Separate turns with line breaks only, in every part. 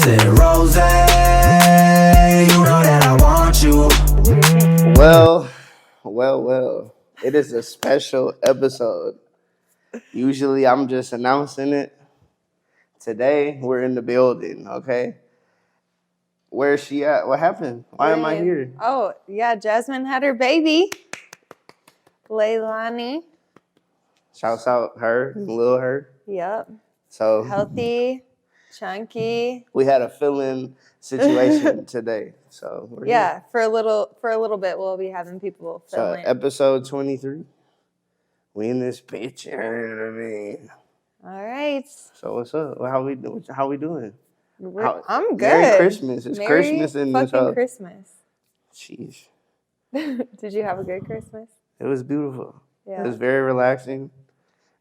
said, Rosè, you know that I want you.
Well. It is a special episode. Usually I'm just announcing it. Today we're in the building, okay? Where's she at? What happened? Why am I here?
Oh, yeah, Jasmine had her baby. Leilani.
Shouts out her, little her.
Yep.
So
Healthy, chunky.
we had a fill-in situation today. So we're here.
For a little bit we'll be having people fill in.
Episode 23. We in this bitch, you know what I mean?
All right.
So what's up? How we doing?
I'm good.
Merry Christmas. It's
Merry
Christmas in this house.
Christmas.
Jeez.
Did you have a good Christmas?
It was beautiful.
Yeah.
It was very relaxing.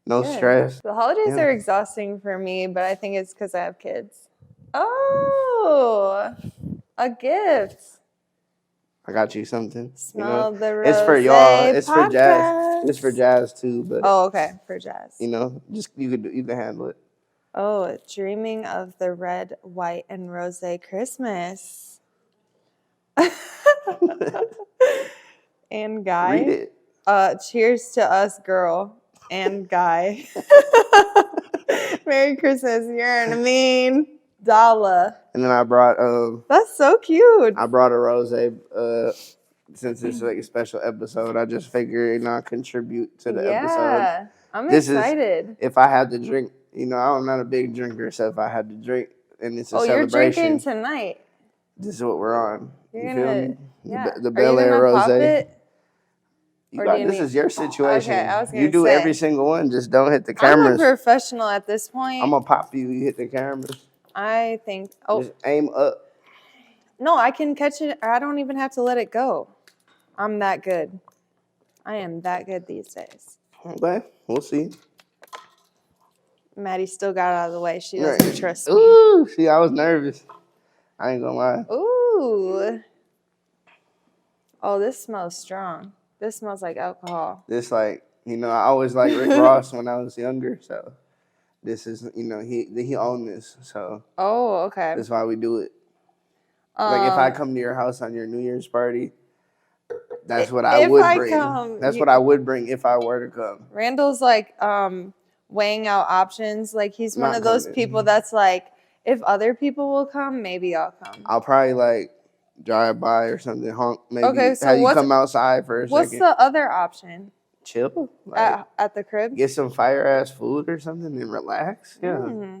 No
Good.
stress.
The holidays are exhausting for me, but I think it's because I have kids. Oh, a gift.
I got you something.
Smell the rosé.
It's for y'all. It's
podcast.
for Jazz. It's for Jazz too. But
okay, for Jazz.
Just you can handle it.
Oh, dreaming of the red, white, and rosé Christmas. And guy.
Read it.
Cheers to us, girl and guy. Merry Christmas. You're what I mean. Dolla.
And then I brought
That's so cute.
I brought a rosé. Since it's like a special episode, I just figured I'd contribute to the episode.
Yeah, I'm excited.
If I had to drink, I'm not a big drinker, so if I had to drink, and it's a celebration.
You're drinking tonight.
This is what we're on.
You're
feel
gonna,
me?
yeah.
The Bel Air Rosé. This is your situation.
Okay, I was gonna
you do
say,
every single one. Just don't hit the cameras.
I'm a professional at this point.
I'm gonna pop you. You hit the cameras.
I think. Oh,
just aim up.
No, I can catch it. I don't even have to let it go. I'm that good. I am that good these days.
Okay, we'll see.
Maddie still got out of the way. She doesn't trust me.
Ooh, see, I was nervous. I ain't gonna lie.
Ooh. Oh, this smells strong. This smells like alcohol.
This I always liked Rick Ross when I was younger, so this is, he owned this, so.
Oh, okay.
That's why we do it. Like if I come to your house on your New Year's party, that's what I would bring. That's what I would bring if I were to come.
Randall's like weighing out options. Like he's one of those people that's like, if other people will come, maybe I'll come.
I'll probably drive by or something, honk, maybe
okay, so
have you come outside for a second.
What's the other option?
Chill.
At the crib?
Get some fire-ass food or something and relax. Yeah.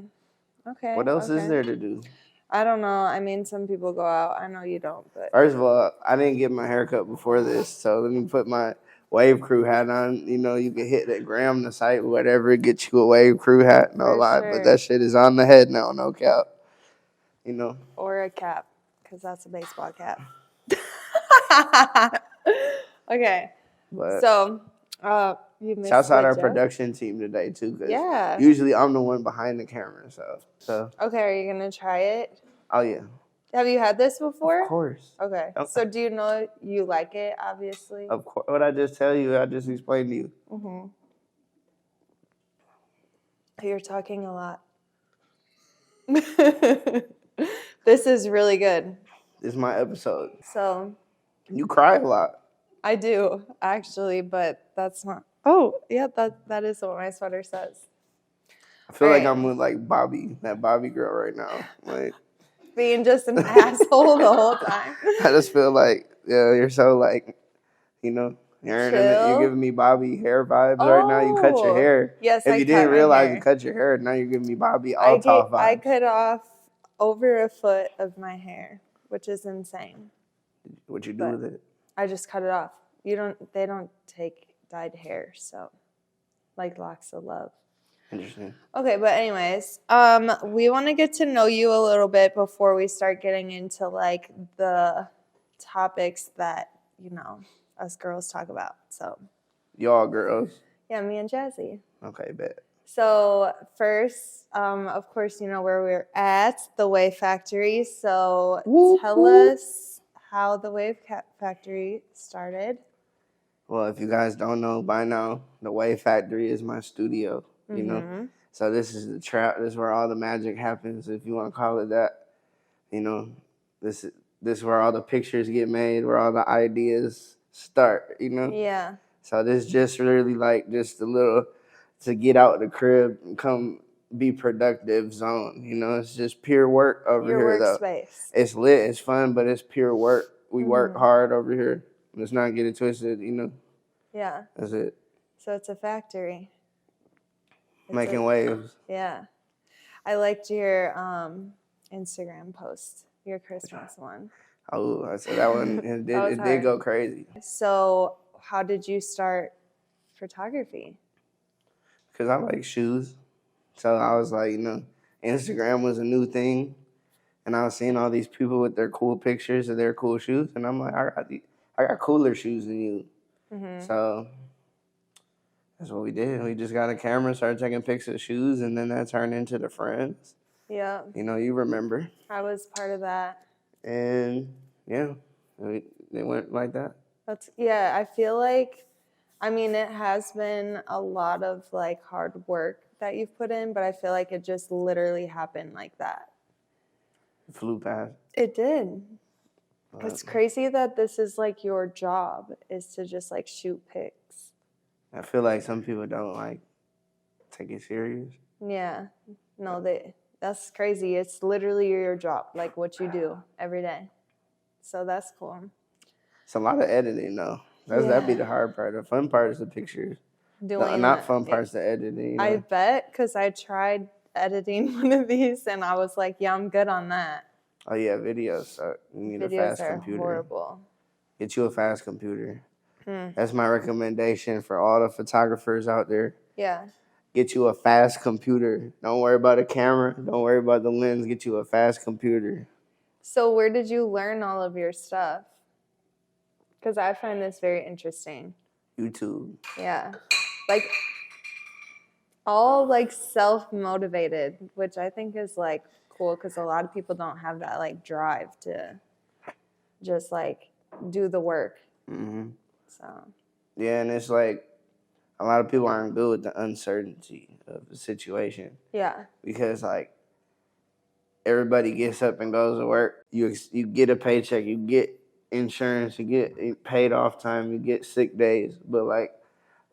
Okay.
What else is there to do?
I don't know. I mean, some people go out. I know you don't, but...
First of all, I didn't get my haircut before this, so let me put my Wave Crew hat on. You can hit that Graham the site, whatever, get you a Wave Crew hat, no lie. Sure. But that shit is on the head now, no cap.
Or a cap, because that's a baseball cap. Okay.
But
so, you missed
shouts out our production team today, too, because usually I'm the one behind the camera, so. Okay,
are you going to try it?
Oh, yeah.
Have you had this before?
Of course.
Okay. So do you know you like it, obviously?
Of course. What I just tell you, I just explained to you.
Mm-hmm. You're talking a lot. This is really good.
This is my episode.
So.
You cry a lot.
I do, actually, but that's not. Oh, yeah, that is what my sweater says.
I feel like I'm with Bobby, that Bobby girl right now.
Being just an asshole the whole time.
I just feel like, you're so you're giving me Bobby hair vibes right now. You cut your hair.
Yes,
if you didn't realize you cut your hair, now you're giving me Bobby top vibes.
I cut off over a foot of my hair, which is insane.
What'd you do with it?
I just cut it off. They don't take dyed hair, so locks of love.
Interesting.
Okay, but anyways, we want to get to know you a little bit before we start getting into the topics that us girls talk about. So.
Y'all girls.
Yeah, me and Jazzy.
Okay, bet.
So first, of course, where we're at, the Wave Factory. So tell us how the Wave Factory started.
Well, if you guys don't know by now, the Wave Factory is my studio, you know? So this is the trap. This is where all the magic happens, if you want to call it that. you know, this this is where all the pictures get made, where all the ideas start, you know.
Yeah.
So this just really like just a little to get out the crib and come be productive zone. You know, it's just pure work over
Your
here though.
workspace.
It's lit, it's fun, but it's pure work. We work
Mhm.
hard over here. Let's not get it twisted, you know.
Yeah.
That's it.
So it's a factory. It's
Making
a-
waves.
Yeah. I liked your Instagram post, your Christmas one.
Oh, I said that one it
That was
did
hard.
go crazy.
So how did you start photography?
Cause I like shoes. So I was like, you know, Instagram was a new thing. And I was seeing all these people with their cool pictures of their cool shoes, and I'm like, I got cooler shoes than you.
Mm-hmm.
So that's what we did. We just got a camera, started taking pics of shoes, and then that turned into the friends.
Yeah.
You know, you remember.
I was part of that.
And yeah, they went like that.
I feel like, I mean, it has been a lot of like hard work that you've put in, but I feel like it just literally happened like that.
Flew past.
It did. It's crazy that this is like your job is to just like shoot pics.
I feel like some people don't like take it serious.
Yeah. No, that's crazy. It's literally your job, like what you do every day. So that's cool.
It's a lot of editing though. That'd be the hard part. The fun part is the pictures. Not fun part's the editing. You know?
I bet, because I tried editing one of these and I was like, yeah, I'm good on that.
Oh yeah, videos suck. You need a
Videos
fast
are
computer.
horrible.
Get you a fast computer. That's my recommendation for all the photographers out there.
Yeah.
Get you a fast computer. Don't worry about a camera. Don't worry about the lens. Get you a fast computer.
So where did you learn all of your stuff? Because I find this very interesting.
YouTube.
Yeah. Like all like self-motivated, which I think is like cool because a lot of people don't have that like drive to just like do the work.
Mm-hmm.
So
Yeah, and it's like a lot of people aren't good with the uncertainty of the situation.
Yeah.
Because like everybody gets up and goes to work. You get a paycheck. You get insurance. You get paid off time. You get sick days. But like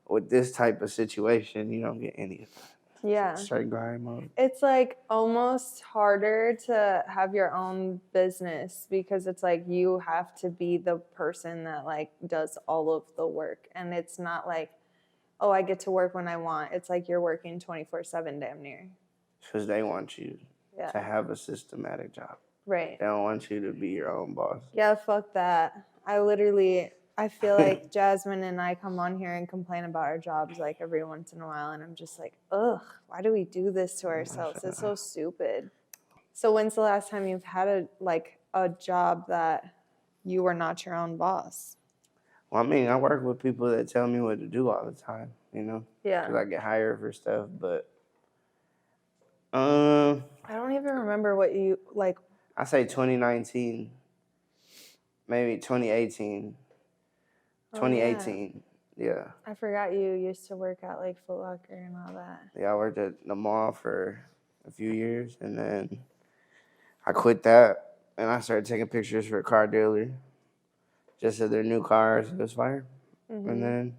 with this type of situation, you don't get any of that.
Yeah.
Straight grind mode.
It's like almost harder to have your own business because it's like you have to be the person that like does all of the work. And it's not like, oh, I get to work when I want. It's like you're working 24/7 damn near.
Because they want you to have a systematic job.
Right.
They don't want you to be your own boss.
Yeah, fuck that. I feel like Jasmine and I come on here and complain about our jobs like every once in a while, and I'm just like, ugh, why do we do this to ourselves? It's so stupid. So when's the last time you've had a job that you were not your own boss?
Well, I mean, I work with people that tell me what to do all the time, you know?
Yeah.
Because I get hired for stuff, but
I don't even remember what you like.
I say 2019, maybe 2018. 2018, yeah.
I forgot you used to work at like Foot Locker and all that.
Yeah, I worked at the mall for a few years, and then I quit that, and I started taking pictures for a car dealer, just of their new cars. It was fire.
Mm-hmm.
And then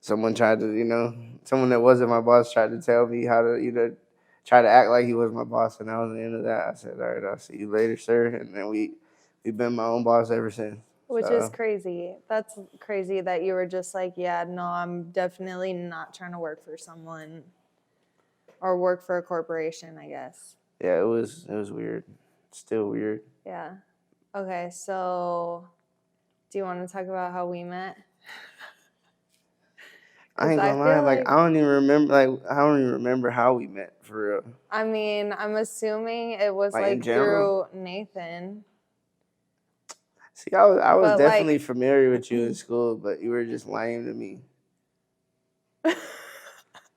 someone that wasn't my boss tried to tell me how to, try to act like he was my boss, and that was the end of that. I said, all right, I'll see you later, sir. And then we've been my own boss ever since.
Which is crazy. That's crazy that you were just like, yeah, no, I'm definitely not trying to work for someone or work for a corporation, I guess.
Yeah, it was weird. Still weird.
Yeah. Okay, so do you want to talk about how we met?
I ain't gonna lie, like I don't even remember how we met for real.
I mean, I'm assuming it was like through Nathan.
See, I was definitely familiar with you in school, but you were just lame to me.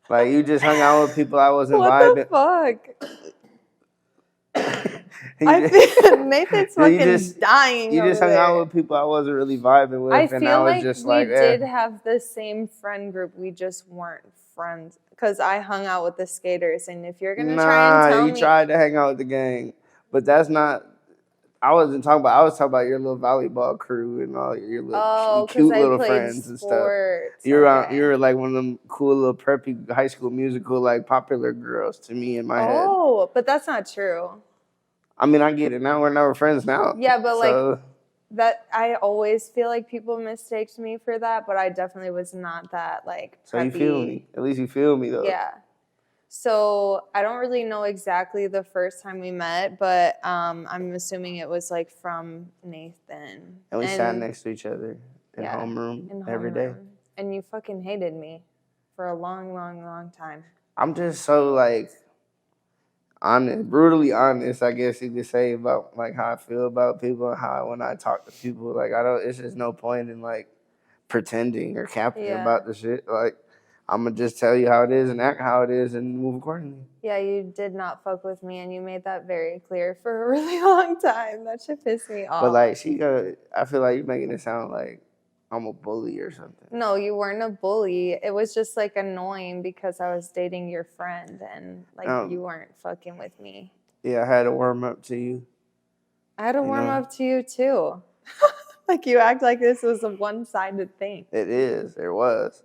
Like you just hung out with people I wasn't vibing.
What the fuck? Nathan's fucking dying.
You just hung out with people I wasn't really vibing with,
and I was just like, we did have the same friend group. We just weren't friends because I hung out with the skaters. And if you're gonna try and tell me,
you tried to hang out with the gang. But that's not. I wasn't talking about. I was talking about your little volleyball crew and all your little
Oh, because
cute
I
little
played
friends and stuff.
sports.
You're
Okay.
you're like one of them cool little preppy High School Musical like popular girls to me in my head.
Oh, but that's not true.
I mean, I get it now. We're never friends now.
Yeah, but
so,
like that, I always feel like people mistaked me for that, but I definitely was not that like preppy.
So you feel me? At least you feel me though.
Yeah. So I don't really know exactly the first time we met, but I'm assuming it was like from Nathan.
And we sat next to each other in
yeah,
homeroom every day.
And you fucking hated me for a long, long, long time.
I'm just so like honest, brutally honest, I guess you could say, about like how I feel about people and how when I talk to people, like I don't. It's just no point in like pretending or capping about the shit. Like I'm gonna just tell you how it is and act how it is and move accordingly.
Yeah, you did not fuck with me, and you made that very clear for a really long time. That shit pissed me off.
But like I feel like you're making it sound like I'm a bully or something.
No, you weren't a bully. It was just like annoying because I was dating your friend and like you weren't fucking with me.
Yeah, I had to warm up to you.
I had to warm up to you too. Like you act like this was a one-sided thing.
It is. It was.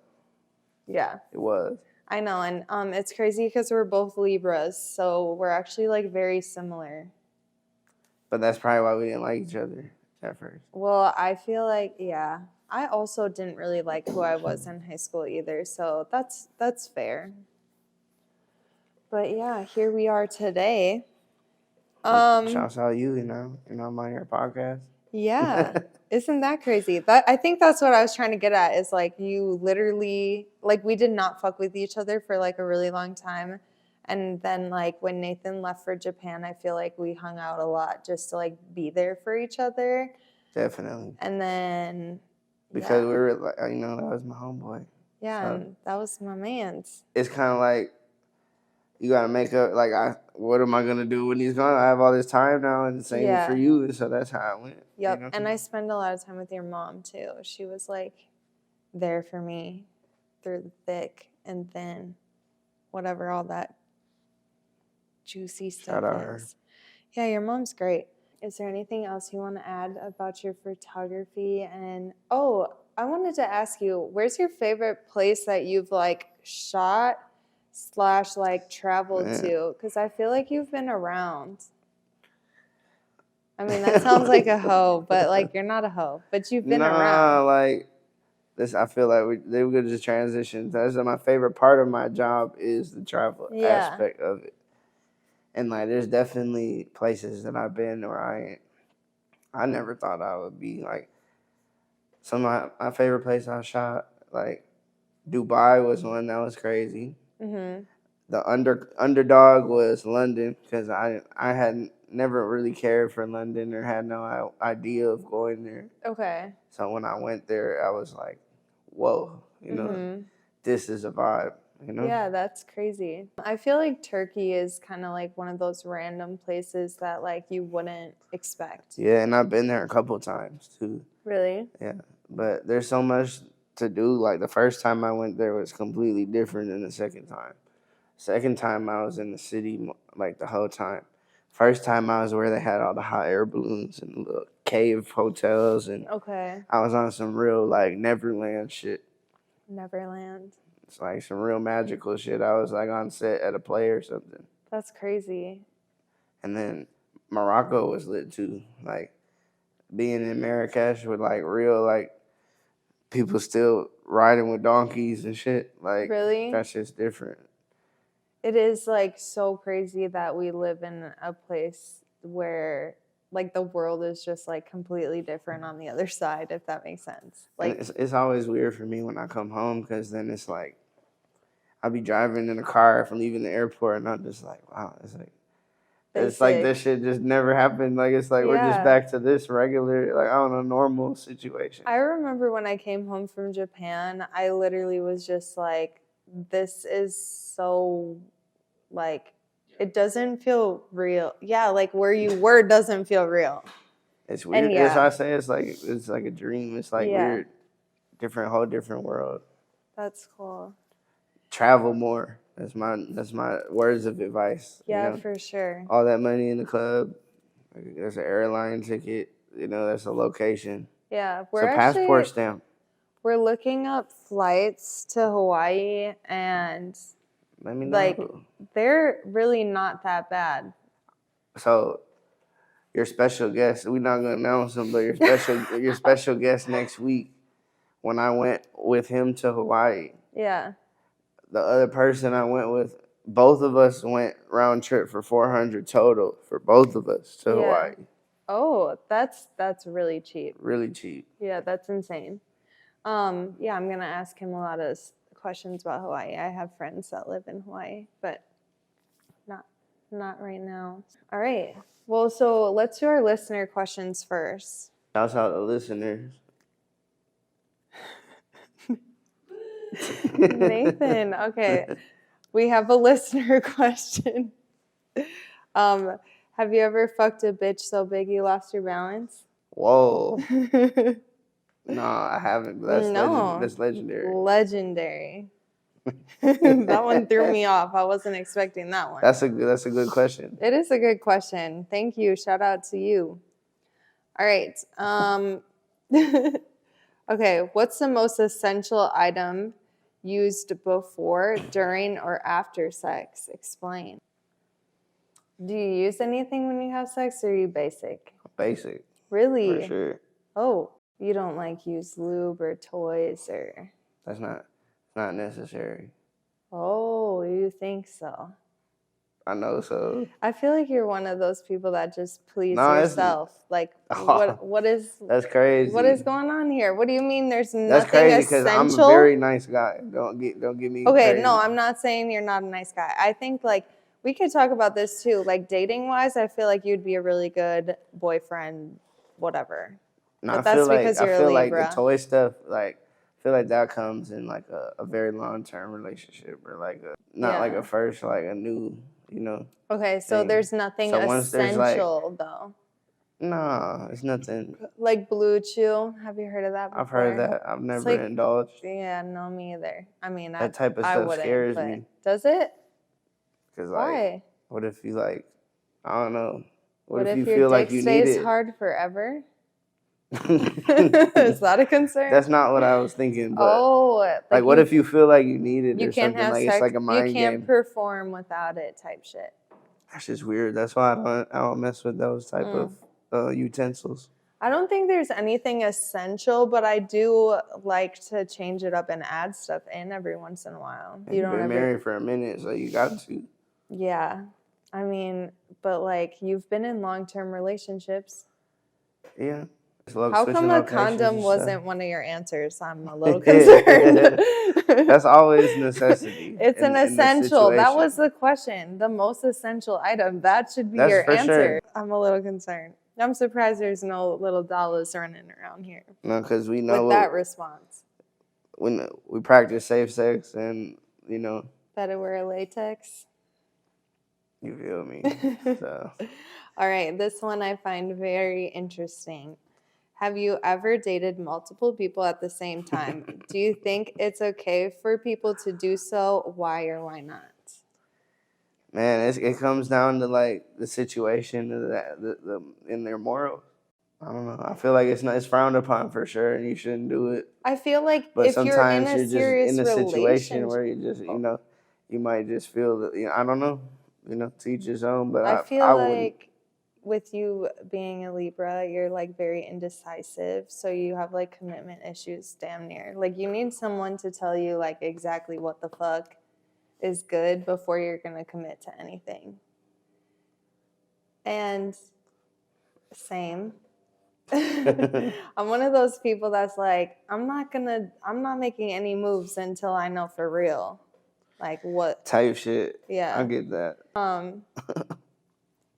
Yeah.
It was.
I know, and it's crazy because we're both Libras, so we're actually like very similar.
But that's probably why we didn't like each other at first.
Well, I feel like I also didn't really like who I was in high school either, so that's fair. But yeah, here we are today.
Shouts out you, I'm on your podcast.
Yeah. Isn't that crazy? I think that's what I was trying to get at is like you literally like we did not fuck with each other for like a really long time. And then like when Nathan left for Japan, I feel like we hung out a lot just to like be there for each other.
Definitely.
And then
because we were like, that was my homeboy.
Yeah,
so,
and that was my man's.
It's kind of like you gotta make up. Like, what am I gonna do when he's gone? I have all this time now, and same for you. And so that's how it went.
Yep, and I spend a lot of time with your mom too. She was like there for me through the thick and thin, whatever all that juicy stuff is. Yeah, your mom's great. Is there anything else you want to add about your photography? And I wanted to ask you, where's your favorite place that you've like shot / like traveled to? Because I feel like you've been around. I mean, that sounds like a hoe, but like you're not a hoe, but you've been around.
Like this, I feel like they were just transition. That's my favorite part of my job is the travel aspect of it. And like, there's definitely places that I've been where I never thought I would be. Like, some of my favorite place I shot, like Dubai was one that was crazy. Mm-hmm. The underdog was London because I hadn't never really cared for London or had no idea of going there.
Okay.
So when I went there, I was like, whoa, this is a vibe.
Yeah, that's crazy. I feel like Turkey is kind of like one of those random places that like you wouldn't expect.
Yeah, and I've been there a couple times too.
Really?
Yeah, but there's so much to do. Like the first time I went there was completely different than the second time. Second time I was in the city like the whole time. First time I was where they had all the hot air balloons and little cave hotels, and I was on some real like Neverland shit.
Neverland.
It's like some real magical shit. I was like on set at a play or something.
That's crazy.
And then Morocco was lit too. Like being in Marrakesh with like real like people still riding with donkeys and shit. Like
really?
That shit's different.
It is like so crazy that we live in a place where like the world is just like completely different on the other side, if that makes sense. Like
it's always weird for me when I come home because then it's like I'll be driving in a car from leaving the airport and I'm just like, wow, it's like this shit just never happened. Like it's like we're just back to this regular, like I don't know, normal situation.
I remember when I came home from Japan, I literally was just like, this is so like it doesn't feel real. Yeah, like where you were doesn't feel real.
It's weird. That's why I say it's like a dream. It's like weird, whole different world.
That's cool.
Travel more. That's my words of advice.
Yeah, for sure.
All that money in the club, There's an airline ticket. You know, that's a location.
Yeah,
It's a passport stamp.
we're looking up flights to Hawaii, and
Let me know.
like they're really not that bad.
So your special guest, we're not gonna announce him, but your special guest next week, when I went with him to Hawaii,
Yeah.
the other person I went with, both of us went round trip for $400 total for both of us to Hawaii.
Oh, that's really cheap.
Really cheap.
Yeah, that's insane. Yeah, I'm gonna ask him a lot of questions about Hawaii. I have friends that live in Hawaii, but not right now. All right. Well, so let's do our listener questions first.
Shouts out to listeners.
Nathan, okay. We have a listener question. Have you ever fucked a bitch so big you lost your balance?
Whoa. No, I haven't. That's legendary.
Legendary. That one threw me off. I wasn't expecting that one.
That's a good question.
It is a good question. Thank you. Shout out to you. All right. Okay. What's the most essential item used before, during, or after sex? Explain. Do you use anything when you have sex, or are you basic?
Basic.
Really?
For sure.
Oh, you don't like use lube or toys or?
That's not necessary.
Oh, you think so?
I know so.
I feel like you're one of those people that just please yourself. Like, what is?
That's crazy.
What is going on here? What do you mean? There's nothing
That's crazy because
essential?
I'm a very nice guy. Don't get me.
Okay,
crazy.
no, I'm not saying you're not a nice guy. I think like we could talk about this too. Like dating wise, I feel like you'd be a really good boyfriend, whatever.
No,
But that's because you're a Libra.
Like the toy stuff, like I feel like that comes in like a very long term relationship or like like a first, like a new, you know.
Okay, so
thing.
there's nothing essential though.
No, it's nothing.
Like Blue Chew, have you heard of that before?
I've heard that. I've never indulged.
Yeah, no, me either. I mean,
that type of stuff scares me.
Does it?
Because
why?
What if you like? I don't know.
What if
you
your
feel
dick
like you need
stays
it?
hard forever? Is that a concern?
That's not what I was thinking. But like what if you feel like you need it or something? Like sex, it's like a mind game.
You can't perform without it, type shit.
That's just weird. That's why I don't mess with those type of utensils.
I don't think there's anything essential, but I do like to change it up and add stuff in every once in a while.
You've been married for a minute, so you got to.
Yeah, I mean, but like you've been in long-term relationships.
Yeah.
How come a condom wasn't one of your answers? I'm a little concerned.
That's always necessity.
It's an essential. That was the question. The most essential item. That should be your answer. Sure. I'm a little concerned. I'm surprised there's no little Dollas running around here.
No, because we know
with that response.
When we practice safe sex and, you know.
Better wear latex.
You feel me? So.
All right. This one I find very interesting. Have you ever dated multiple people at the same time? Do you think it's okay for people to do so? Why or why not?
Man, it comes down to like the situation, the in their morals. I don't know. I feel like it's frowned upon for sure, and you shouldn't do it.
I feel like
but
if
sometimes
you're just
in a situation where you just you might just feel that I don't know, to each his own. But
I feel like with you being a Libra, you're like very indecisive, so you have like commitment issues damn near. Like you need someone to tell you like exactly what the fuck is good before you're going to commit to anything. And same. I'm one of those people that's like, I'm not making any moves until I know for real. Like what
type shit.
Yeah.
I get that.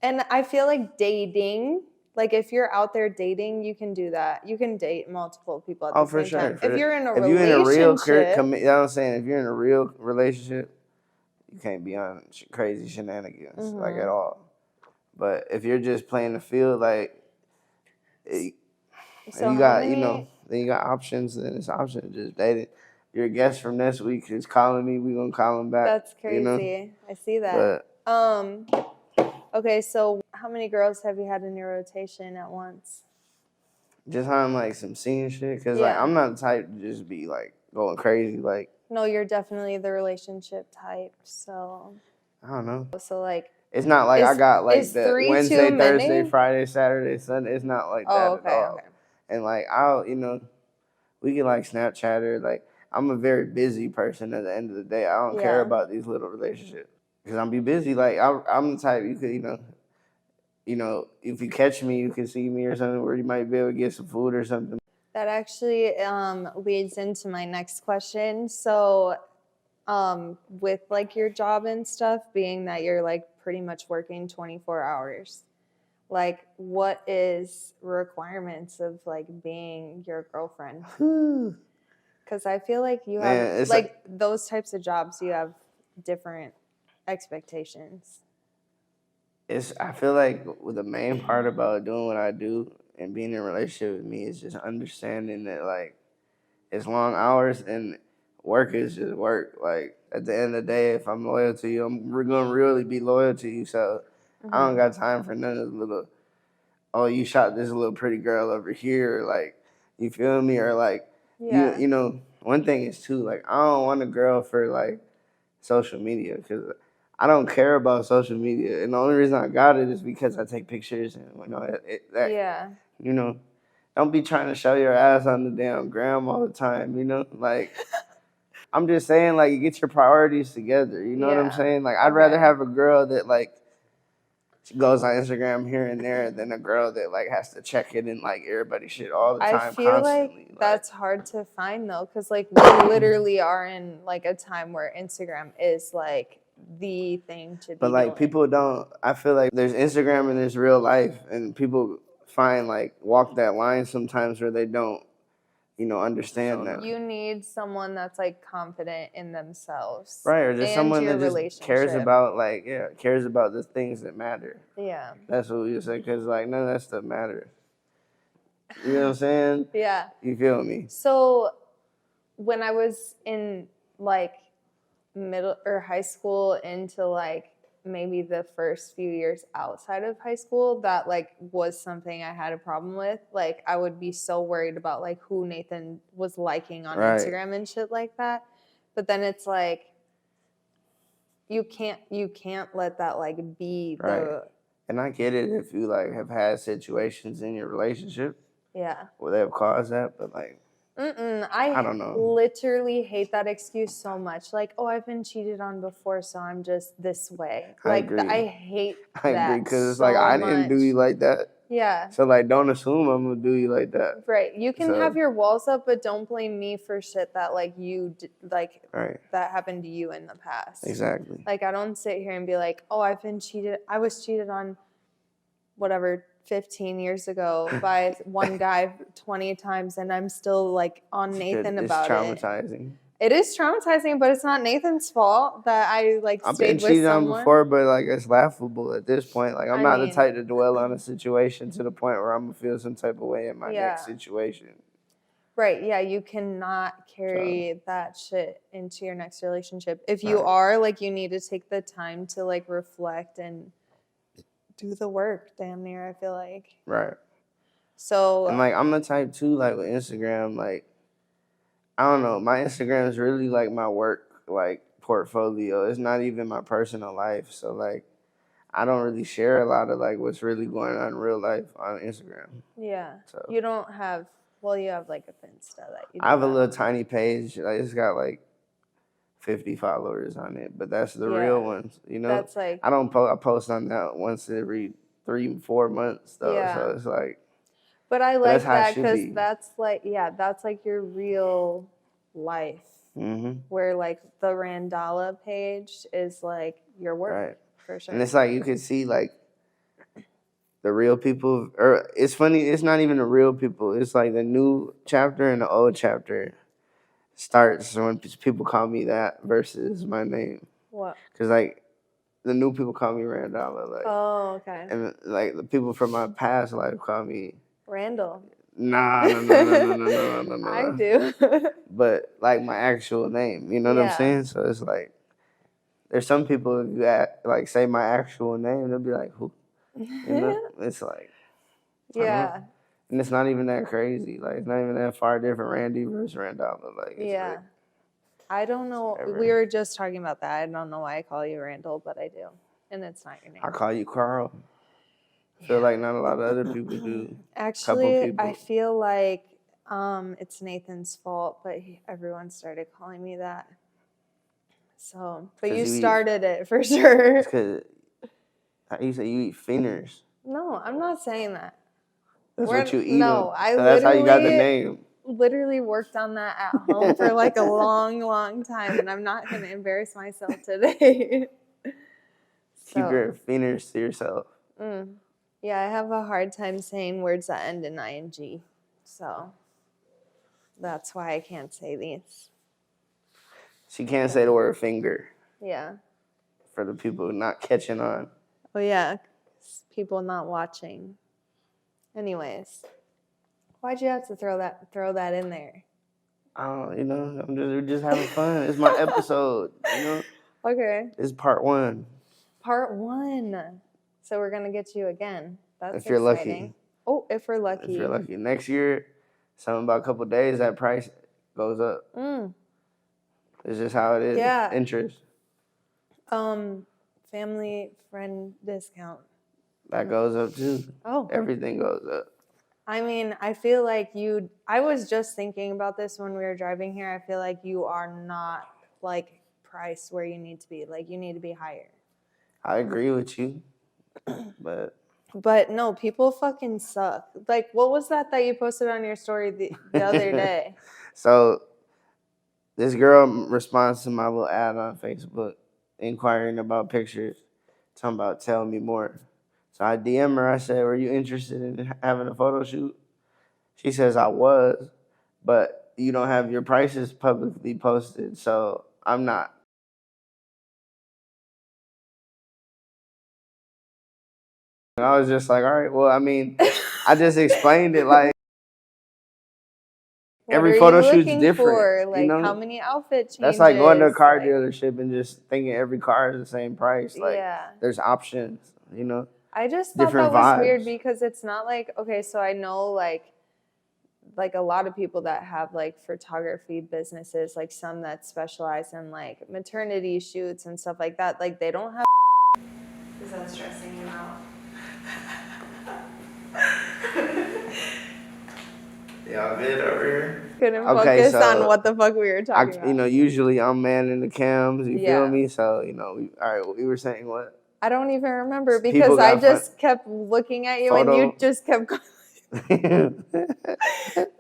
And I feel like dating, like if you're out there dating, you can do that. You can date multiple people at the same time. If you're in a relationship.
I'm saying if you're in a real relationship, you can't be on crazy shenanigans like at all. But if you're just playing the field, like, and you got then you got options. Then it's options just dating. Your guest from next week is calling me. We gonna call him back.
That's crazy. I see that.
But,
Okay, so how many girls have you had in your rotation at once?
Just on like some scene shit, cause like
Yeah.
I'm not the type to just be like going crazy. Like
No, you're definitely the relationship type. So
I don't know.
like,
It's not like I got like
is
the
3
Wednesday,
too
Thursday,
many?
Friday, Saturday, Sunday. It's not like
Oh,
that at
okay,
all.
okay.
And like we can like Snapchat or like I'm a very busy person. At the end of the day, I don't care
Yeah.
about these little relationships because I'm be busy. Like I'm the type you could if you catch me, you can see me or something where you might be able to get some food or something.
That actually leads into my next question. So, with like your job and stuff, being that you're like pretty much working 24 hours, like what is requirements of like being your girlfriend? Because I feel like you have
Man, it's
like those types of jobs, you have different expectations.
I feel like the main part about doing what I do and being in a relationship with me is just understanding that like it's long hours and work is just work. Like at the end of the day, if I'm loyal to you, we're gonna really be loyal to you. So I don't got time for none of the little, oh, you shot this little pretty girl over here, like you feel me, or like
Yeah.
you know. One thing is too, like I don't want a girl for like social media because I don't care about social media, and the only reason I got it is because I take pictures and
Yeah.
Don't be trying to show your ass on the damn gram all the time, like I'm just saying, like, you get your priorities together, you know what I'm
Yeah.
saying? Like I'd rather have a girl that like she goes on Instagram here and there than a girl that like has to check it and like everybody shit all the time,
I feel
constantly.
like that's hard to find though, because like we literally are in like a time where Instagram is like the thing to be
But like
doing.
people don't. I feel like there's Instagram and there's real life, and people walk that line sometimes where they don't, understand that.
You need someone that's like confident in themselves,
Right, or just
and
someone
your
that just cares
relationship.
about cares about the things that matter.
Yeah.
That's what we say, because like none of that stuff matters. You know what I'm saying?
Yeah.
You feel me?
So when I was in like middle or high school into like maybe the first few years outside of high school, that like was something I had a problem with. Like I would be so worried about like who Nathan was liking on Instagram and shit like that. But then it's like you can't let that like be the
And I get it if you like have had situations in your relationship where they have caused that, but like I don't know.
Literally hate that excuse so much. Like, oh, I've been cheated on before, so I'm just this way.
I agree.
I hate
I
that
agree, because it's
so
like I
much.
didn't do you like that.
Yeah.
So like, don't assume I'm gonna do you like that.
Right. You can have your walls up, but don't blame me for shit that like you that happened to you in the past.
Exactly.
Like I don't sit here and be like, oh, I've been cheated. I was cheated on, whatever, 15 years ago by one guy 20 times, and I'm still like on Nathan about it.
It's traumatizing.
It is traumatizing, but it's not Nathan's fault that I like
I've
stayed
been cheated
with someone.
on before, but like it's laughable at this point. Like I'm not the type to dwell on a situation to the point where I'm gonna feel some type of way in my next situation.
Right, yeah, you cannot carry that shit into your next relationship. If you are, like, you need to take the time to like reflect and do the work, damn near, I feel like.
Right.
So
and like I'm the type too, like with Instagram, like I don't know, my Instagram is really like my work like portfolio. It's not even my personal life. So like I don't really share a lot of like what's really going on in real life on Instagram.
Yeah.
So
you don't have you have like a Finsta that you do.
I have a little tiny page. Like it's got like 50 followers on it, but that's the real ones.
That's like
I don't I post on that once every 3-4 months though. Yeah. So it's like.
But I like that because that's like that's like your real life. Mm-hmm. Where like the Randolla page is like your work, right? For sure.
And it's like you can see like the real people, or it's funny. It's not even the real people. It's like the new chapter and the old chapter starts when people call me that versus my name.
What?
Because like the new people call me Randolla. Like,
oh, okay.
And like the people from my past life call me
Randall.
Nah.
I do.
But like my actual name, you know what I'm saying? So it's like there's some people that like say my actual name, they'll be like, who? You know, it's like,
Yeah.
and it's not even that crazy. Like, it's not even that far different. Randy versus Randolla. Like, it's
Yeah.
like,
I don't know.
whatever.
We were just talking about that. I don't know why I call you Randall, but I do. And it's not your name.
I call you Carl. I feel like not a lot of other people do.
Actually,
people.
I feel like it's Nathan's fault, but everyone started calling me that. So, but you started it for sure.
Because you say you eat fingers.
No, I'm not saying that.
That's what you eat.
No, I
so that's how you got the name.
Literally worked on that at home for like a long, long time, and I'm not going to embarrass myself today.
Keep your fingers to yourself.
Yeah, I have a hard time saying words that end in ing, so that's why I can't say these.
She can't say the word finger.
Yeah.
For the people not catching on.
Oh yeah, people not watching. Anyways, why'd you have to throw that in there?
I don't, we're just having fun. It's my episode,
Okay.
It's part 1.
Part 1. So we're gonna get you again. That's
if you're
exciting.
Lucky.
Oh, if we're lucky.
If you're lucky. Next year, something about a couple of days, that price goes up. It's just how it is.
Yeah.
Interest.
Family friend discount.
That goes up too.
Oh.
Everything goes up.
I mean, I feel like I was just thinking about this when we were driving here. I feel like you are not like priced where you need to be. Like you need to be higher.
I agree with you.
But no, people fucking suck. Like, what was that you posted on your story the other day?
So, this girl responds to my little ad on Facebook, inquiring about pictures, talking about telling me more. So I DM her. I said, "Were you interested in having a photo shoot?" She says, "I was, but you don't have your prices publicly posted, so I'm not." And I was just like, all right, well, I mean, I just explained it like every photo shoot's different.
Like how many outfit changes?
That's like going to a car dealership and just thinking every car is the same price. Like there's options,
I just thought that was weird because it's not like, okay, so I know like a lot of people that have like photography businesses, like some that specialize in like maternity shoots and stuff like that. Like they don't have. Is that stressing you out?
Y'all good over here?
Couldn't focus on what the fuck we were talking about.
Usually I'm manning the cams. You feel me? So all right. We were saying what?
I don't even remember because I just kept looking at you and you just kept like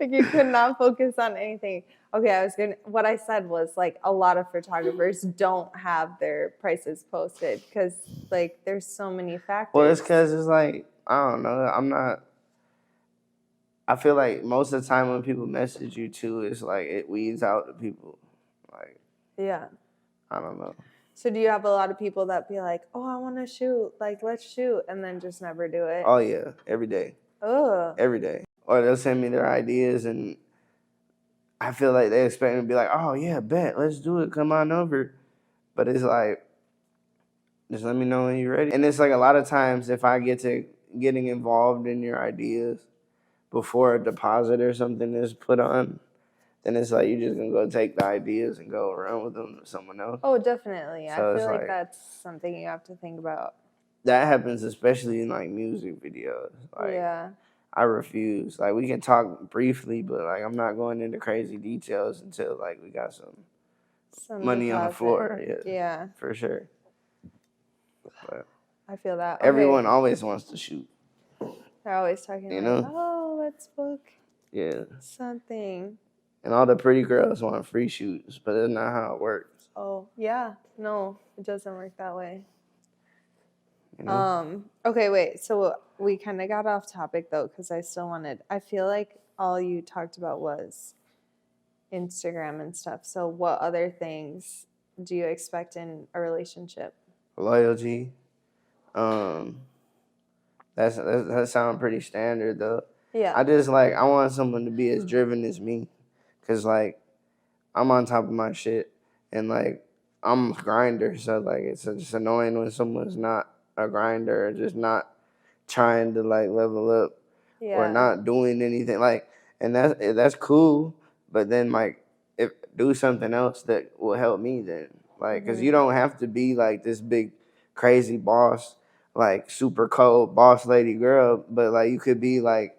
you could not focus on anything. Okay, what I said was like a lot of photographers don't have their prices posted because like there's so many factors.
Well, it's because it's like, I don't know. I feel like most of the time when people message you too, it's like it weeds out the people. Like,
yeah.
I don't know.
So do you have a lot of people that be like, oh, I want to shoot, like, let's shoot, and then just never do it?
Oh, yeah, every day.
Ugh.
Every day. Or they'll send me their ideas, and I feel like they expect me to be like, oh, yeah, bet, let's do it, come on over. But it's like, just let me know when you're ready. And it's like a lot of times if I get to getting involved in your ideas before a deposit or something is put on, then it's like you're just going to go take the ideas and go around with them to someone else.
Oh, definitely.
So
I feel like that's something you have to think about.
That happens especially in, like, music videos. Like,
yeah.
I refuse. Like, we can talk briefly, but, like, I'm not going into crazy details until, like, we got some money on the floor. Yeah. For sure. But
I feel that.
Everyone always wants to shoot.
They're always talking oh, let's book something.
And all the pretty girls want free shoots, but that's not how it works.
Oh, yeah. No, it doesn't work that way. Okay, wait. So we kind of got off topic, though, because I feel like all you talked about was Instagram and stuff. So what other things do you expect in a relationship?
Loyalty. That sounds pretty standard, though.
Yeah.
I want someone to be as driven as me. Because, like, I'm on top of my shit. And, like, I'm a grinder, so like it's just annoying when someone's not a grinder or just not trying to like level up or
Yeah.
not doing anything like, and that's cool. But then like if do something else that will help me then, like, because you don't have to be like this big crazy boss, like super cold boss lady girl, but like you could be like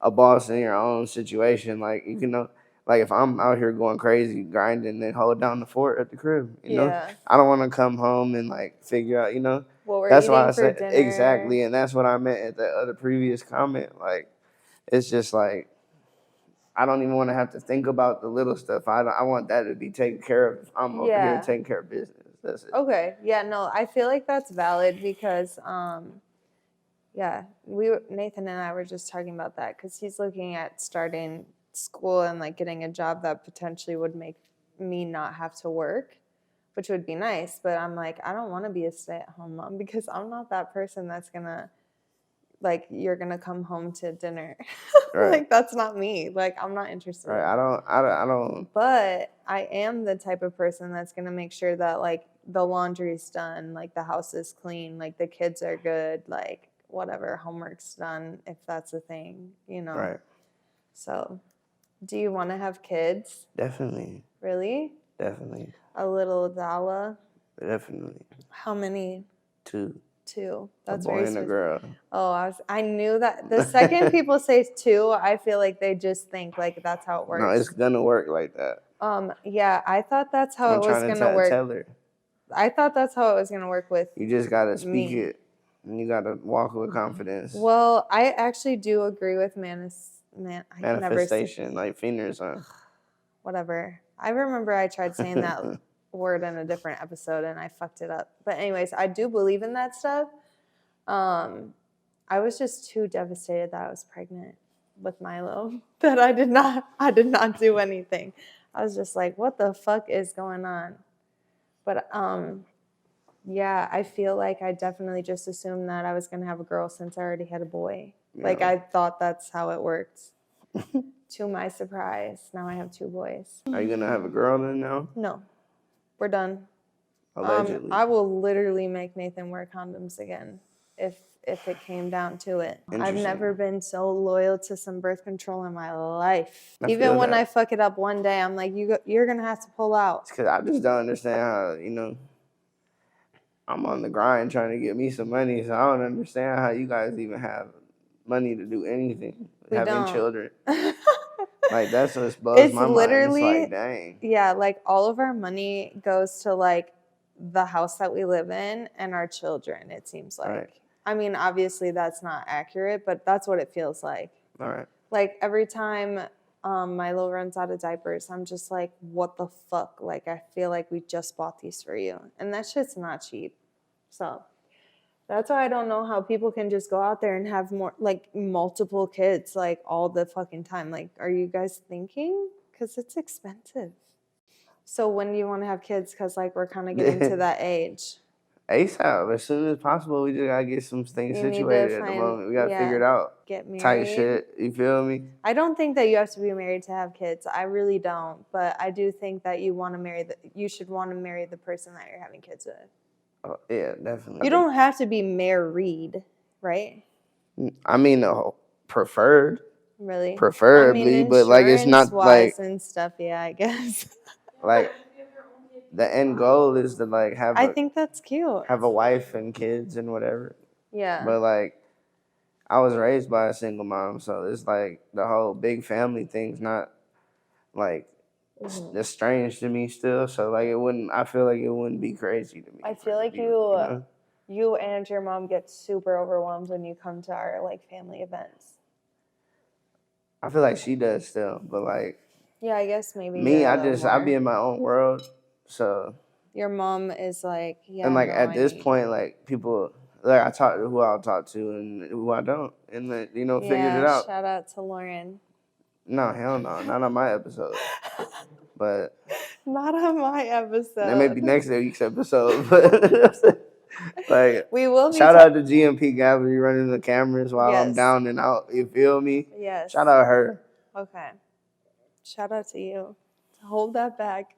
a boss in your own situation. Like you can know, like if I'm out here going crazy grinding, then hold down the fort at the crib. You know,
Yeah.
I don't want to come home and like figure out. You know,
What we're
that's why
eating
I
for
said
dinner.
exactly, and that's what I meant at the other previous comment. Like it's just like I don't even want to have to think about the little stuff. I want that to be taken care of. I'm over here
Yeah.
taking care of business. That's it.
Okay. Yeah, no, I feel like that's valid because yeah, Nathan and I were just talking about that because he's looking at starting school and like getting a job that potentially would make me not have to work, which would be nice. But I'm like, I don't want to be a stay-at-home mom because I'm not that person that's gonna like you're gonna come home to dinner.
Right.
Like that's not me. Like I'm not interested.
Right. I don't.
But I am the type of person that's gonna make sure that like the laundry's done, like the house is clean, like the kids are good, like whatever homework's done if that's a thing, you know.
Right.
So, do you want to have kids?
Definitely.
Really?
Definitely.
A little Dolla?
Definitely.
How many?
2.
2.
A
That's
boy
very
and a
specific.
girl.
Oh, I knew that. The second people say 2, I feel like they just think like that's how it works.
No, it's gonna work like that.
Yeah, I thought that's how
I'm
it was
trying
gonna
to
work.
tell her.
I thought that's how it was gonna work with.
You just gotta speak
me.
it, and you gotta walk with confidence.
Well, I actually do agree with
Manifestation, like fingers on.
Whatever. I remember I tried saying that word in a different episode and I fucked it up. But anyways, I do believe in that stuff. I was just too devastated that I was pregnant with Milo that I did not do anything. I was just like, what the fuck is going on? But yeah, I feel like I definitely just assumed that I was going to have a girl since I already had a boy.
Yeah.
Like I thought that's how it worked. To my surprise, now I have 2 boys.
Are you gonna have a girl then now?
No, we're done.
Allegedly.
I will literally make Nathan wear condoms again if it came down to it. I've never been so loyal to some birth control in my life. Even when I fuck it up one day, I'm like, you're gonna have to pull out.
Because I just don't understand how, you know, I'm on the grind trying to get me some money, so I don't understand how you guys even have money to do anything.
We
having
don't.
Children. Like that's what blows my mind. It's like, dang.
Yeah, like all of our money goes to like the house that we live in and our children, it seems like.
Right.
I mean, obviously that's not accurate, but that's what it feels like.
All right.
Like every time Milo runs out of diapers, I'm just like, what the fuck? Like I feel like we just bought these for you. And that shit's not cheap. So that's why I don't know how people can just go out there and have multiple kids like all the fucking time. Like, are you guys thinking? Because it's expensive. So when do you want to have kids? Because like we're kind of getting to that age.
ASAP, as soon as possible. We just gotta get some things situated at the moment. We gotta figure it out.
Get married.
Tight shit. You feel me?
I don't think that you have to be married to have kids. I really don't. But I do think that you should want to marry the person that you're having kids with.
Oh, yeah, definitely.
You don't have to be married, right?
I mean, preferred.
Really?
Preferably,
I mean,
but like it's not like
and stuff. Yeah, I guess.
Like the end goal is to like have.
I think that's cute.
Have a wife and kids and whatever.
Yeah.
But like, I was raised by a single mom, so it's like the whole big family thing's not like. It's strange to me still, so like I feel like it wouldn't be crazy to me.
I feel like you and your mom get super overwhelmed when you come to our like family events.
I feel like she does still, but like
yeah, I guess maybe
me, I be in my own world, so
your mom is like
and like at this point, like people like I talk to who I'll talk to and who I don't, and like, figured it out.
Shout out to Lauren.
No, hell no, not on my episode. But
not on my episode.
That may be next week's episode. But like
we will.
Shout out to GMP Gallery running the cameras while I'm down and out. You feel me?
Yes.
Shout out her.
Okay. Shout out to you. Hold that back.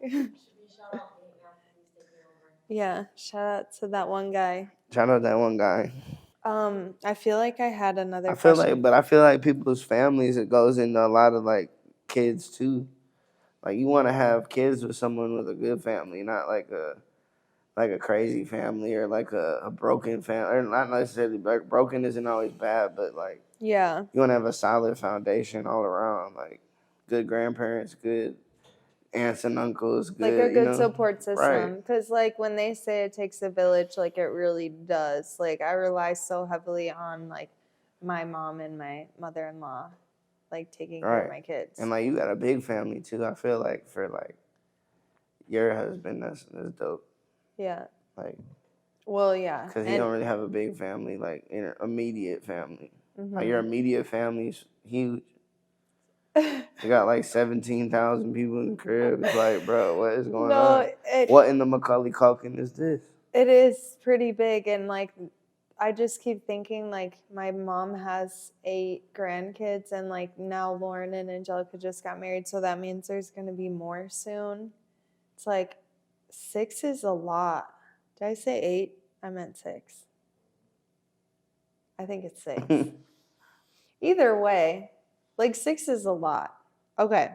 Yeah, shout out to that one guy.
Shout out that one guy.
I feel like I had another
I feel
question.
like, but I feel like people's families, it goes into a lot of like kids too. Like you want to have kids with someone with a good family, not like a crazy family or like a broken family. Or not necessarily like broken isn't always bad, but like
Yeah.
you want to have a solid foundation all around, like good grandparents, good aunts and uncles,
Like a
good,
good support
right,
system. Because, like, when they say it takes a village, like, it really does. Like, I rely so heavily on, like, my mom and my mother-in-law, like, taking care of
right.
my kids.
And like you got a big family too. I feel like for like your husband, that's dope.
Yeah.
Like,
Well, yeah.
because he don't really have a big family, like immediate family. Like your
Mhm.
immediate family's huge. You got like 17,000 people in the crib. It's like, bro, what is going on? What in the Macaulay Culkin is this?
It is pretty big, and like I just keep thinking like my mom has 8 grandkids, and like now Lauren and Angelica just got married, so that means there's gonna be more soon. It's like 6 is a lot. Did I say 8? I meant 6. I think it's 6. Either way, like 6 is a lot. Okay.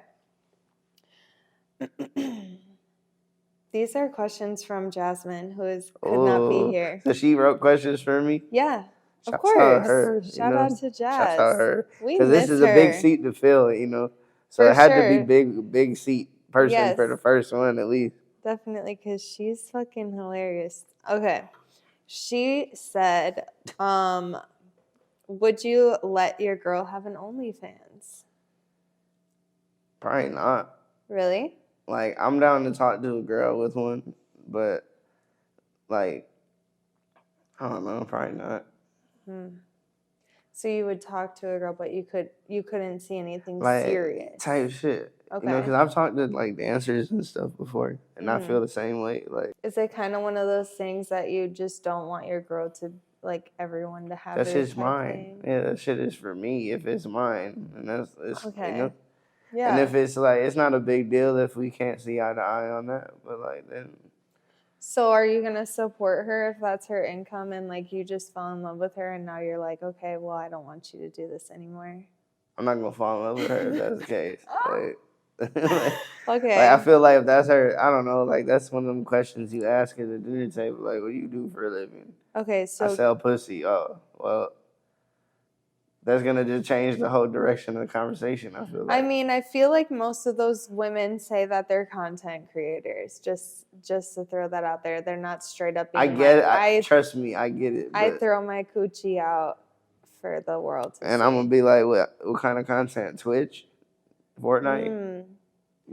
These are questions from Jasmine, who could not be here.
So she wrote questions for me?
Yeah, of
Shouts
course.
out her.
Shout out to Jazz.
Shouts out her.
We
Because this
miss
is a big
her.
seat to fill, So
For
it had to be
sure.
big seat person for the
Yes,
first one at least.
definitely, because she's fucking hilarious. Okay. She said, would you let your girl have an OnlyFans?
Probably not.
Really?
Like, I'm down to talk to a girl with one, but, like, I don't know, probably not.
So you would talk to a girl, but you couldn't see anything
Like,
serious.
type shit.
Okay.
Because I've talked to, like, dancers and stuff before, and I feel the same way. Like,
Is it kind of one of those things that you just don't want your girl to, like, everyone to have
that
it
shit's
type
mine.
thing?
Yeah, that shit is for me if it's mine. And it's,
Okay. Yeah.
And if it's, like, it's not a big deal if we can't see eye to eye on that, but, like, then.
So are you going to support her if that's her income and, like, you just fell in love with her and now you're like, okay, well, I don't want you to do this anymore?
I'm not going to fall in love with her if that's the case.
Okay.
Like, I feel like if that's her, I don't know, like, that's one of them questions you ask at the dinner table, like, what do you do for a living?
Okay,
I
so
sell pussy. Oh, well, that's going to just change the whole direction of the conversation, I feel like.
I mean, I feel like most of those women say that they're content creators. Just to throw that out there, they're not straight up being
I get
like,
it. Trust me, I get it.
I
But,
throw my coochie out for the world to see.
and I'm going to be like, what kind of content? Twitch? Fortnite?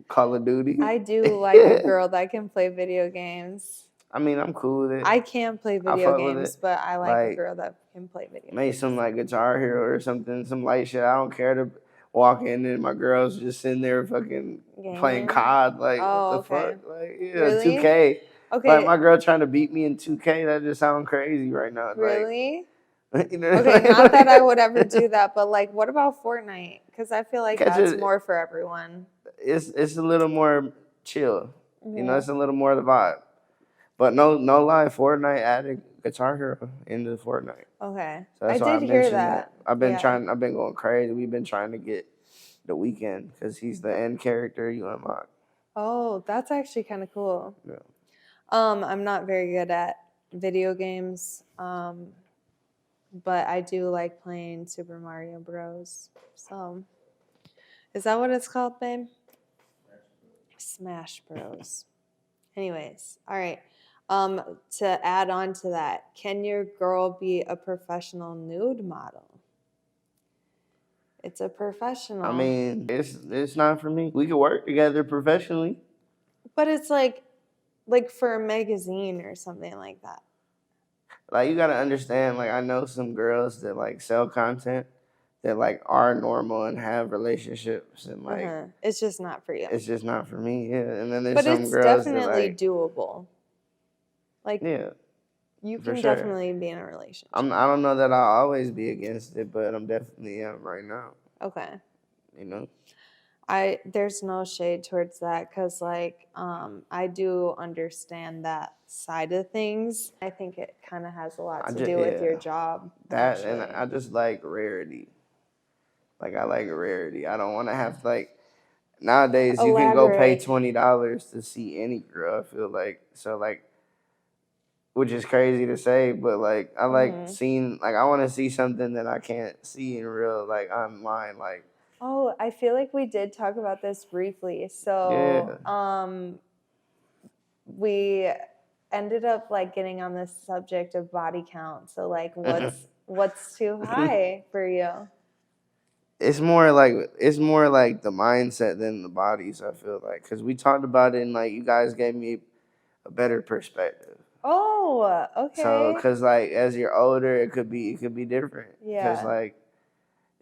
Call of Duty?
I do like a girl that can play video games.
I mean, I'm cool with it.
I can't play video games, but I like a girl that can play video games.
Maybe some like Guitar Hero or something, some light shit. I don't care to walk in and my girl's just sitting there fucking playing COD. Like, what the fuck? Like, yeah,
Really?
2K.
Okay.
Like, my girl trying to beat me in 2K, that just sounds crazy right now.
Really?
Like,
Okay, not that I would ever do that, but like, what about Fortnite? Because I feel like that's more for everyone.
It's a little more chill. It's a little more of the vibe. But no lie, Fortnite added Guitar Hero into Fortnite.
Okay.
So that's
I did hear that.
I've been going crazy. We've been trying to get The Weeknd because he's the end character you unlock.
Oh, that's actually kind of cool.
Yeah.
I'm not very good at video games, but I do like playing Super Mario Bros. So, is that what it's called, babe? Smash Bros. Anyways, all right. To add on to that, can your girl be a professional nude model? It's a professional.
I mean, it's not for me. We could work together professionally.
But it's like for a magazine or something like that.
Like, you gotta understand, like, I know some girls that like sell content that like are normal and have relationships and like
it's just not for you.
It's just not for me, yeah. And then there's
but
some
it's
girls
definitely
that like
doable. Like,
yeah,
you can
sure.
definitely be in a relationship.
I don't know that I'll always be against it, but I'm definitely am right now.
Okay. There's no shade towards that because like I do understand that side of things. I think it kind of has a lot to do with your job.
That
actually.
and I just like rarity. Like I like rarity. I don't want to have to, like, nowadays you can go pay $20 to see any girl. I feel like so, like, which is crazy to say, but like I like seeing, like, I want to see something that I can't see in real, like, online, like.
Oh, I feel like we did talk about this briefly. So, we ended up like getting on this subject of body count. So, like, what's too high for you?
It's more like the mindset than the bodies. I feel like because we talked about it and like you guys gave me a better perspective.
Oh, okay.
So, because like as you're older, it could be different.
Yeah.
Because like,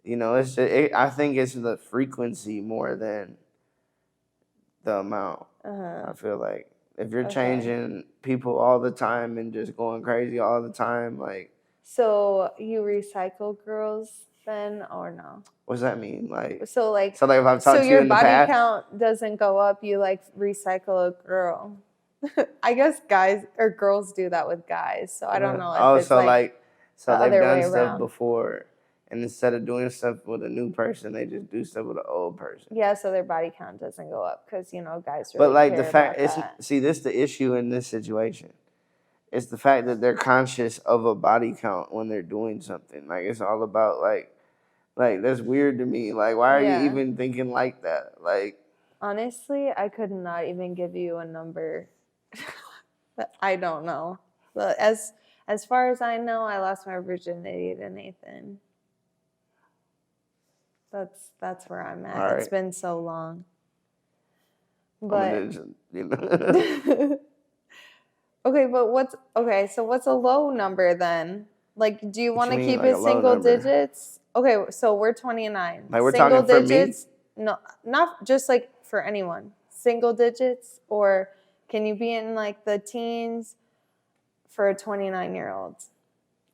you know, it's I think it's the frequency more than the amount. I feel like if you're changing people all the time and just going crazy all the time, like.
So you recycle girls then, or no?
What does that mean? Like,
so if
I've talked to you in the past.
So your body count doesn't go up. You like recycle a girl. I guess guys or girls do that with guys. So I don't know if it's
so
the
they've done
way
stuff
around.
before, and instead of doing stuff with a new person, they just do stuff with an old person.
Yeah, so their body count doesn't go up because guys really.
But like
care
the fact
about that.
see, this the issue in this situation. It's the fact that they're conscious of a body count when they're doing something. Like it's all about like that's weird to me. Like why are you even thinking like that? Like
honestly, I could not even give you a number. I don't know. But as far as I know, I lost my virginity to Nathan. That's where I'm at. Right. It's been so long. But okay, but so what's a low number then? Like, do you want to keep it single digits? Okay, so we're 29.
Like we're
single
talking
digits?
For me?
No, not just like for anyone. Single digits, or can you be in like the teens for a 29-year-old?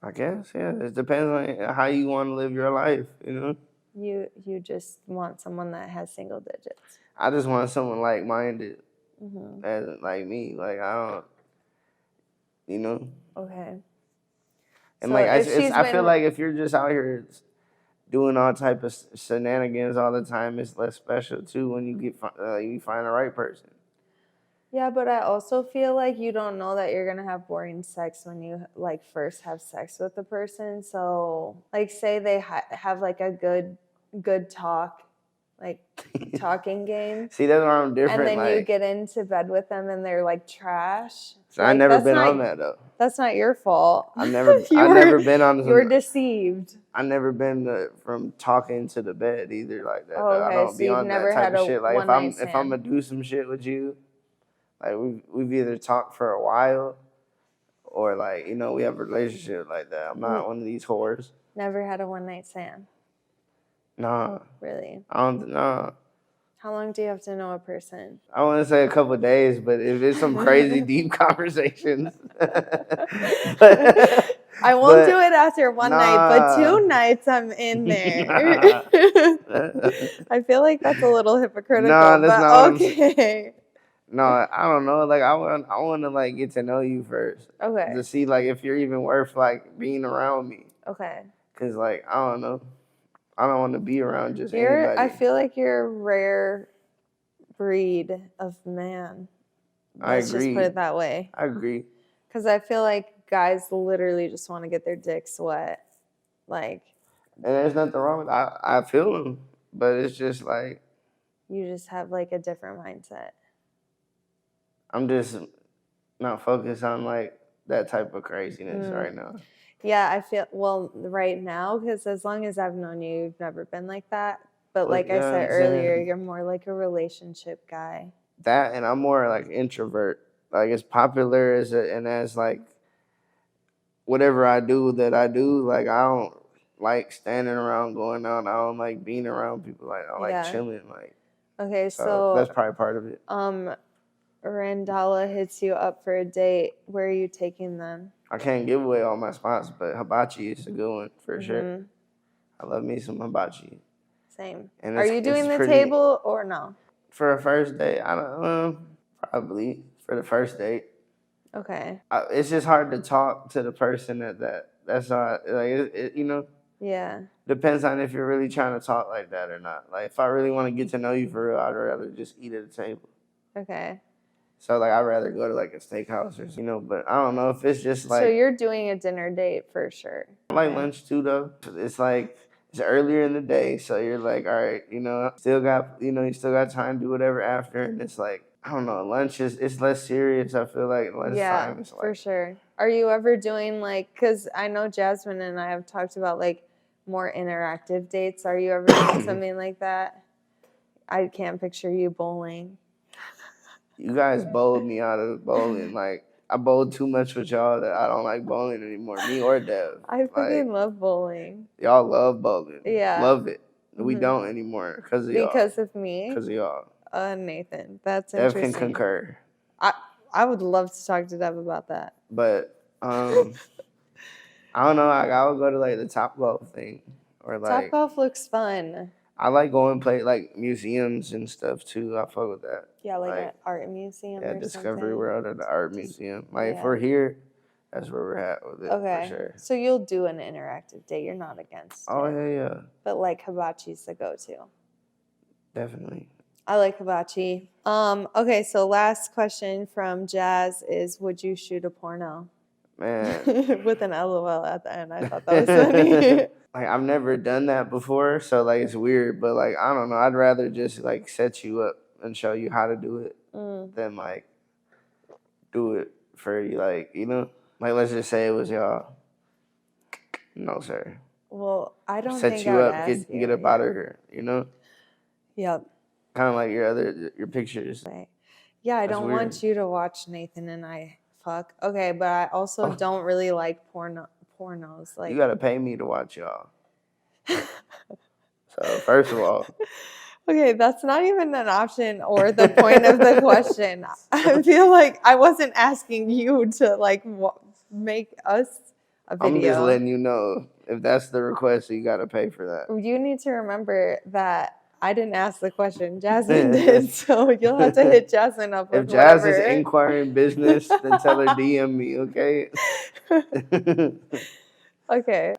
I guess, yeah. It depends on how you want to live your life, you know?
You just want someone that has single digits.
I just want someone like-minded, as like me. Like, I don't, you know? Okay. And so like, I feel like if you're just out here doing all type of shenanigans all the time, it's less special, too, when you find the right person.
Yeah, but I also feel like you don't know that you're going to have boring sex when you, like, first have sex with the person. So, like, say they have, like, a good talk, like, talking game.
See, that's where I'm different.
And then you get into bed with them and they're, like, trash.
So I've never been on that, though.
That's not your fault.
I've never been on.
You were deceived.
I've never been from talking to the bed either like that.
Oh, okay.
I don't
so
be on
never
that type
had
of shit. Like if I'm gonna do some shit with you, like we've either talked for a while, or like we have a relationship like that. I'm not one of these whores.
Never had a one-night stand.
Nah.
Really?
I don't. Nah.
How long do you have to know a person?
I want to say a couple of days, but if it's some crazy deep conversations,
I won't do it after one night, but 2 nights I'm in there. I feel like that's a little hypocritical.
Nah, that's
but
not
okay.
No, I don't know. Like I want to like get to know you first.
Okay.
To see like if you're even worth like being around me.
Okay.
Cause like I don't know. I don't want to be around just anybody.
I feel like you're a rare breed of man. Let's just put it that way.
I agree.
Because I feel like guys literally just want to get their dicks wet. Like.
And there's nothing wrong with it. I feel them, but it's just like.
You just have like a different mindset.
I'm just not focused on like that type of craziness right now.
Yeah, I feel, right now, because as long as I've known you, you've never been like that. But like I said earlier, you're more like a relationship guy.
That, and I'm more like introvert. Like as popular as like whatever I do, like I don't like standing around going out. I don't like being around people. Like I like chilling. Like
okay, so
that's probably part of it.
Randolla hits you up for a date. Where are you taking them?
I can't give away all my spots, but hibachi is a good one for sure. I love me some hibachi.
Same.
And
Are
it's-
you doing
it's
the
pretty-
table or no?
For a first date, I don't know. Probably for the first date.
Okay.
It's just hard to talk to the person that's not like
Yeah.
depends on if you're really trying to talk like that or not. Like if I really want to get to know you for real, I'd rather just eat at a table.
Okay.
So like I'd rather go to like a steakhouse or but I don't know if it's just like
So you're doing a dinner date for sure.
I like
Okay.
lunch too though. It's like it's earlier in the day, so you're like, all right, still got you still got time to do whatever after, and it's like I don't know, lunch it's less serious. I feel like less time. It's
For
like
sure. Are you ever doing like, because I know Jasmine and I have talked about like more interactive dates. Are you ever doing something like that? I can't picture you bowling.
you guys bowled me out of bowling. Like I bowled too much with y'all that I don't like bowling anymore. Me or Dev.
I freaking
Like
love bowling.
y'all love bowling.
Yeah.
Love it. We
Mhm.
don't anymore because of y'all.
Because of me?
Because of y'all.
Nathan, that's
Dev
interesting.
can concur.
I would love to talk to Dev about that.
But I don't know. Like, I would go to like the Topgolf thing or like
Topgolf looks fun.
I like going play like museums and stuff too. I fuck with that.
Yeah, like an art museum or
Discovery
something.
World or the art museum. Like if
Yeah.
we're here, that's where we're at with it
Okay.
for sure.
So you'll do an interactive date. You're not against
Oh
it.
yeah.
But like hibachi's the go-to.
Definitely.
I like hibachi. Okay, so last question from Jazz is, would you shoot a porno?
Man.
With an LOL at the end. I thought that was funny.
Like I've never done that before, so like it's weird, but like I don't know, I'd rather just like set you up and show you how to do it than like do it for you, like like let's just say it was y'all. No, sir.
Well, I don't
Set
think
you
I would
up,
ask
get up out of here,
Yep.
kind of like your pictures.
Okay. Yeah, I
That's
don't
weird.
want you to watch Nathan and I fuck. Okay, but I also don't really like pornos. Like
You gotta pay me to watch y'all. So first of all,
okay, that's not even an option or the point of the question. I feel like I wasn't asking you to like make us a video.
I'm just letting you know if that's the request, you gotta pay for that.
You need to remember that I didn't ask the question. Jasmine did, so you'll have to hit Jasmine up with
If Jazz
whatever.
is inquiring business, then tell her DM me, okay?
Okay.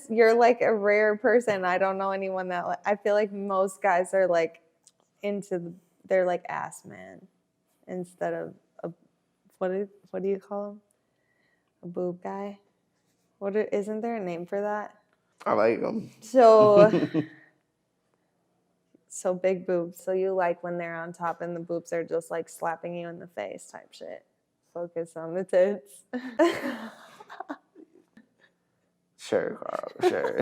You're like a rare person. I don't know anyone that, I feel like most guys are like they're like ass man instead of what do you call him? A boob guy? Isn't there a name for that?
I like them.
So big boobs. So you like when they're on top and the boobs are just like slapping you in the face type shit. Focus on the tits.
Sure, Carl, sure.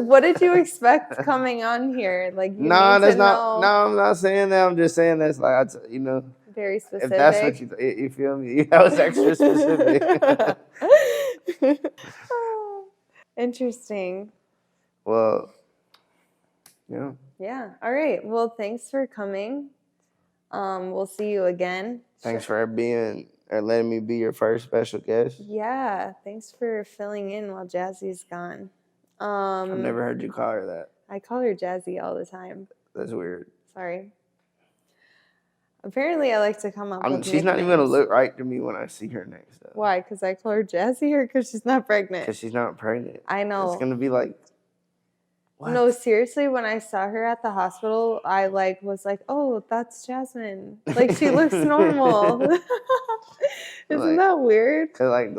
What did you expect coming on here? Like you
No,
need
that's
to
not.
know
No, I'm not saying that. I'm just saying that's like
very
if
specific.
that's what you feel me. That was extra specific.
Interesting.
Well, yeah.
Yeah. All right. Well, thanks for coming. We'll see you again.
Thanks for letting me be your first special guest.
Yeah. Thanks for filling in while Jazzy's gone.
I've never heard you call her that.
I call her Jazzy all the time.
That's weird.
Sorry. Apparently, I like to come up with
She's not even going to
nicknames.
look right to me when I see her next. Though.
Why? Because I call her Jazzy or because she's not pregnant?
Because she's not pregnant.
I know.
It's going to be like, what?
No, seriously, when I saw her at the hospital, I was like, oh, that's Jasmine. Like, she looks normal. Isn't that weird?
Because like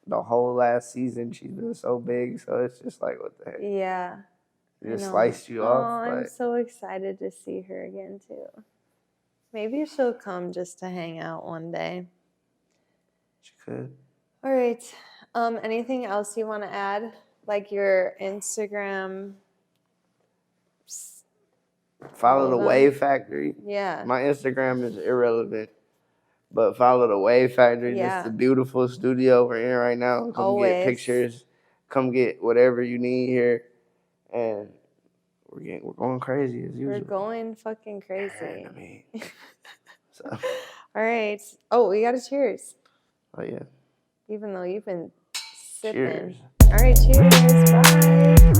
the whole last season, she's been so big. So it's just like, what the heck?
Yeah.
It just sliced you off.
I'm so excited to see her again, too. Maybe she'll come just to hang out one day.
She could.
All right. Anything else you want to add? Like your Instagram?
Follow the Wave Factory.
Yeah.
My Instagram is irrelevant. But follow the Wave Factory.
Yeah.
It's the beautiful studio we're in right now. Come get pictures. Come get whatever you need here. And we're going crazy as usual.
We're going fucking crazy.
I mean, so.
All right. Oh, we got a cheers.
Oh, yeah.
Even though you've been sipping.
Cheers.
All right, cheers. Bye.